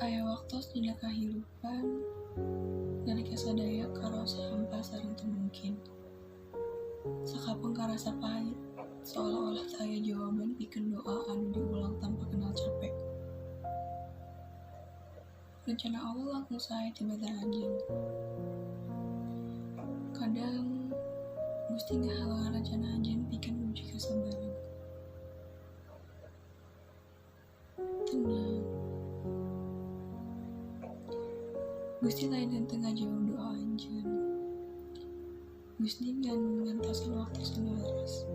Aya waktos dina kahirupan nalika sadaya karos hampa sareng teu mungkin. Sakapeung karasa pahit, seolah-olah teu aya jawaban pikeun doa anu diulang tanpa kenal capek. Rencana Allah langkung sae tibatan anjeun. Kadang Gusti ngahalangan rencana anjeun pikeun nguji kasabaran. Tenang, Gusti lain henteu ngajawab doa anjeun. Gusti ngantosan waktu sanu leres.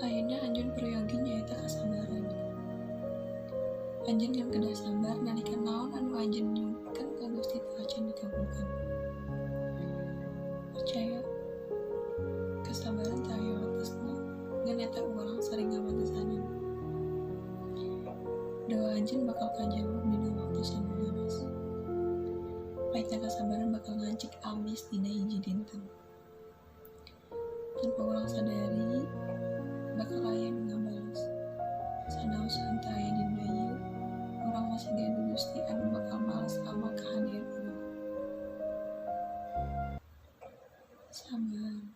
Ayeuna anjeun prayogi nyaeta kasabaran. Anjeun yang kedah sabar nalika naon anu anjeun nyuhkeun ka Gusti teu acan dikabulkeun. Percaya, kesabaran teu aya watesna, ngan eta urang sering ngamantesanan. Doa anjeun bakal kajawab dina waktu sanu leres. Pahitna kasabaran bakal ngancik amis dina hiji dinten. Tanpa urang sadari, bakal aya nu ngabales. Sanaos henteu aya dina ieu, urang masih ngadu Gusti anu bakal males amal kahadian urang. Sabar,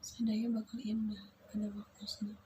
sadaya bakal indah pada waktuna.